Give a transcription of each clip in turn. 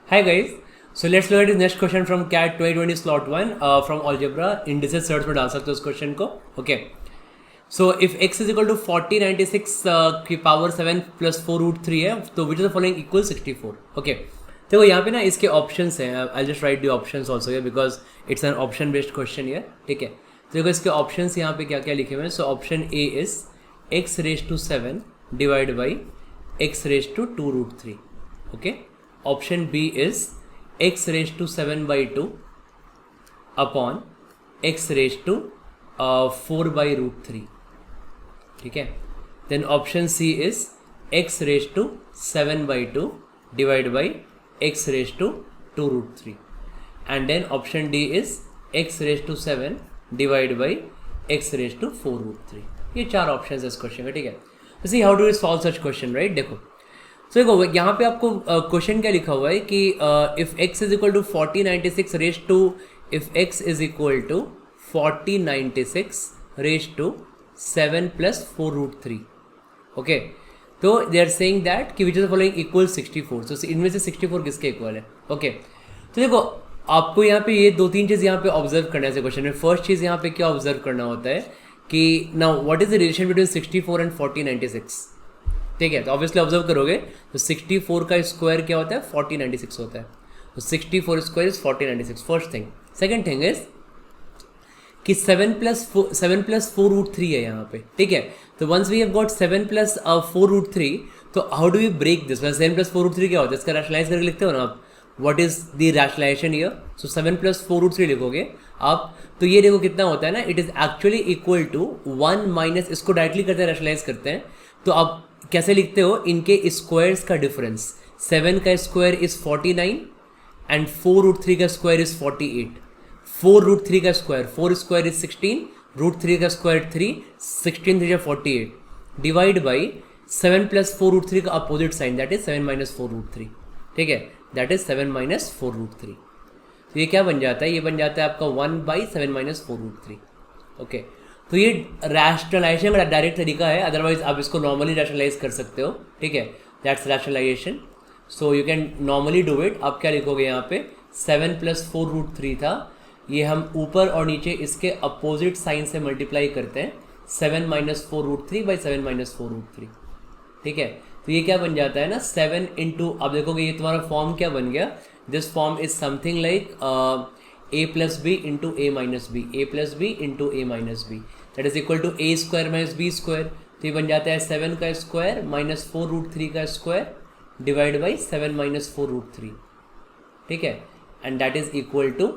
Hi guys, so let's look at this next question from CAT 2020 slot 1 from algebra indices search में डाल सकते हो उस question को. Okay, so if x is equal to 4096 की power 7 plus 4 root 3 है तो which is the following equal 64. Okay, देखो यहाँ पे ना इसके ऑप्शंस हैं. I just right the options also here because it's an option based question here. ठीक है, तो देखो इसके ऑप्शंस यहाँ पे क्या क्या लिखे हुए हैं. So option A is x raise to 7 divide by x raise to 2 root 3. Okay, option B is x raised to 7 by 2 upon x raised to 4 by root 3. ठीक है, then option C is x raised to 7 by 2 divided by x raised to 2 root 3, and then option D is x raised to 7 divided by x raised to 4 root 3. ये चार option है इस question में. ठीक है, see how do we solve such question, right. देखो, तो देखो यहाँ पे आपको क्वेश्चन क्या लिखा हुआ है कि if x is equal to 4096 raise to if x is equal to 4096 raise to 7 plus 4 root 3. Okay, तो दे आर सेइंग दैट कि विच इज फॉलोइंग इक्वल 64. तो इनमें से 64 किसके इक्वल है. ओके, तो देखो आपको यहाँ पे ये दो तीन चीज़ यहाँ पे ऑब्जर्व करना है क्वेश्चन में. फर्स्ट चीज़ यहाँ पे क्या ऑब्जर्व करना होता है कि now what is the relation between 64 and 4096. ठीक है, तो ऑब्वियसली ऑब्जर्व करोगे तो 64 का स्क्वायर क्या होता है 4096 होता है. तो 64 square is 4096. First thing. Second thing is कि 7 प्लस 4 रूट 3 है यहाँ पे. ठीक है, तो once we have got 7 plus 4 root 3, तो how do we break this. 7 plus 4 root 3 क्या होता है, इसका रैशनलाइज करके लिखते हो ना आप. What is the rationalization here. So 7 plus 4 root 3 लिखोगे आप, तो ये देखो कितना होता है ना. It is actually equal to 1 minus, इसको डायरेक्टली करते हैं रैशनलाइज करते हैं तो आप कैसे लिखते हो, इनके स्क्वायर्स का डिफरेंस. 7 का स्क्वायर इज 49 एंड 4 रूट 3 का स्क्वायर इज 48. 4 रूट 3 का स्क्वायर, 4 स्क्वायर इज 16, रूट 3 का square 3, 16 3 48 divide by 7 plus 4 root 3 का opposite sign that is 7 minus 4 root 3. ठीक है, दैट इज 7 माइनस 4 रूट 3. तो ये क्या बन जाता है, ये बन जाता है आपका 1 बाई 7 माइनस 4 रूट 3. ओके, तो ये रैशनलाइजेशन का डायरेक्ट तरीका है. अदरवाइज आप इसको नॉर्मली रैशनलाइज कर सकते हो. ठीक है, that's rationalization. So you can normally do it. आप क्या लिखोगे यहाँ पे, 7 प्लस 4 रूट 3 था, ये हम ऊपर और नीचे इसके अपोजिट साइन से मल्टीप्लाई करते हैं. 7 minus 4 root 3 by 7 minus 4 root 3. ठीक है, तो ये क्या बन जाता है ना 7 इंटू, अब देखोगे ये तुम्हारा फॉर्म क्या बन गया. This form is something like a plus B into A minus B, A plus B into A minus B, that is equal to A square minus B square. तो ये बन जाता है 7 का स्क्वायर माइनस 4 रूट 3 का square divide by 7 minus 4 root 3. ठीक है, and that is equal to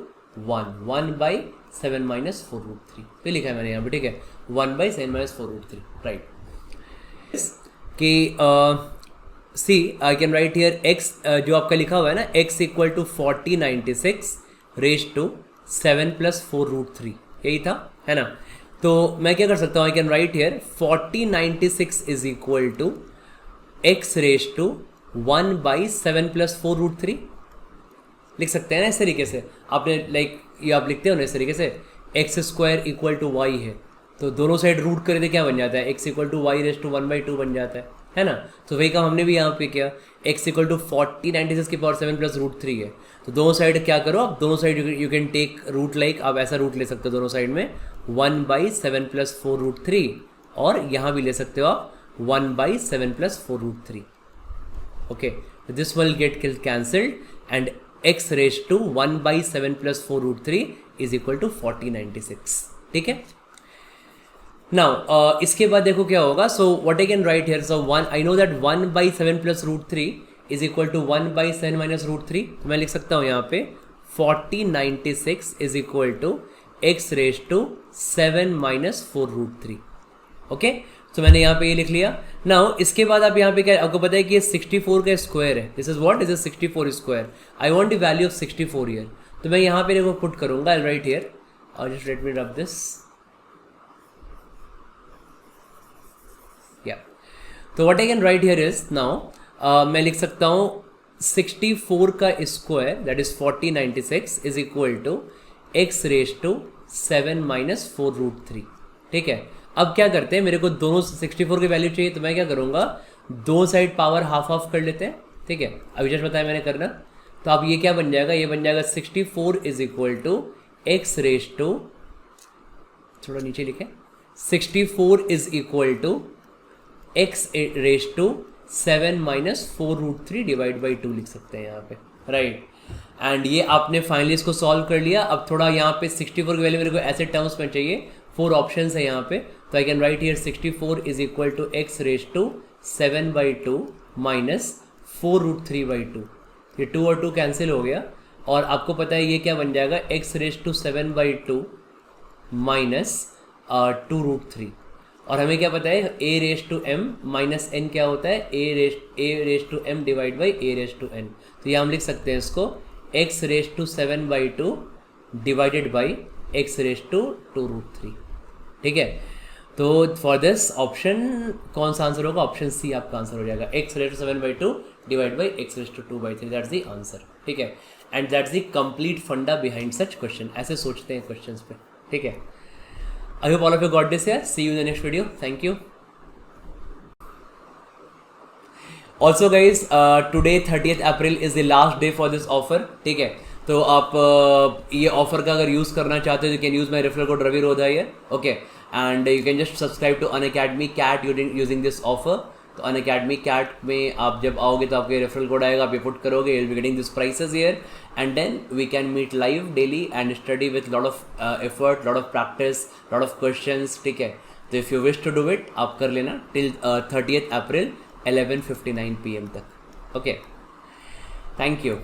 1 by 7 minus 4 root 3. तो लिखा है मैंने यहाँ पे. ठीक है, 1 बाई 7 माइनस 4 रूट 3, राइट. कि see I can write here x जो आपका लिखा हुआ है ना, x equal to 4096 raise to 7 plus 4 root 3, यही था, है ना. तो मैं क्या कर सकता हूँ, I can write here 4096 is equal to x raise to 1 by 7 plus 4 root 3 लिख सकते हैं ना इस तरीके से. आपने लाइक ये आप लिखते हो ना इस तरीके से, X square equal to Y है, तो दोनों साइड रूट कर दे क्या बन जाता है, x equal to Y raise to 1/2 बन जाता है ना. तो वही काम हमने भी यहाँ पे किया. x इक्वल टू 4096 की पावर 7 प्लस रूट 3 है, तो दोनों साइड क्या करो आप, दोनों side you can take root, like आप ऐसा रूट ले सकते हो दोनों साइड में 1 बाई 7 प्लस 4 रूट 3, और यहाँ भी ले सकते हो आप 1 by 7 plus 4 root 3. Okay, this will get cancelled and x raise to 1 by 7 plus 4 root 3 is equal to 4096. ठीक है, नाउ इसके बाद देखो क्या होगा. So what I can write here, so 1 I know that 1 by 7 plus root 3 is equal to 1 by 7 minus root 3. तो मैं लिख सकता हूँ यहाँ पे 4096 is equal to x raise to 7 minus 4 root 3. Okay, तो मैंने यहाँ पे ये लिख लिया. नाउ इसके बाद आप यहाँ पे क्या, आपको पता है कि ये 64 का स्क्वायर है. This is what is 64 square. I want the value of 64 here. तो मैं यहाँ पे देखो पुट करूंगा. आई राइट हियर, और just let me rub this. Yeah, तो what I can write here is now मैं लिख सकता हूँ 64 का square that is 4096 is equal to x raise to 7 minus 4 root 3. ठीक है, अब क्या करते हैं, मेरे को दोनों 64 की वैल्यू चाहिए, तो मैं क्या करूँगा, दो साइड पावर हाफ हाफ कर लेते हैं. ठीक है, अभी जस्ट बताया मैंने करना. तो अब ये क्या बन जाएगा, ये बन जाएगा 64 is equal to X raise to, थोड़ा नीचे लिखे, 64 is equal to X raise to 7 minus 4√3 divide by 2 लिख सकते हैं यहाँ पे, राइट। एंड ये आपने फाइनली इसको सॉल्व कर लिया। अब थोड़ा यहाँ पे 64 की वैल्यू मेरे को ऐसे टर्म्स में चाहिए, 4 ऑप्शंस है यहाँ पे, तो I can write here 64 is equal to X raise to 7 by 2 minus 4√3 by 2, ये 2 और 2 कैंसिल हो गया, और आपको पता है ये क्या बन जाएगा, X raise to 7 by 2 minus 2√3, और हमें क्या पता है a raise to m minus n क्या होता है, a raise to m divide by a raise to n। तो ये हम लिख सकते हैं इसको x raise to 7 by 2 divided by x raise to 2√3, ठीक है। तो फॉर दिस ऑप्शन कौन सा आंसर होगा, ऑप्शन सी आपका आंसर हो जाएगा, x raise to 7 by 2 divide by x raise to 2/3, that's the answer, ठीक है। And that's the complete funda behind such question, ऐसे सोचते हैं क्वेश्चंस पे, ठीक है। I hope all of you got this here. See you in the next video. Thank you. Also guys, today 30th April is the last day for this offer. ठीक है, तो आप ये ऑफर का अगर यूज़ करना चाहते हो, you can use my referral code Ravi Rodha here. Okay, and you can just subscribe to Unacademy CAT using this offer. तो Unacademy CAT में आप जब आओगे तो आपके रेफरल कोड आएगा, आप ये पुट करोगे, you'll be getting these prices here, and then we can meet live daily and study with lot of effort, lot of practice, lot of questions, ठीक है। तो if you wish to do it, आप कर लेना till 30th April 11:59 PM तक, okay। Thank you.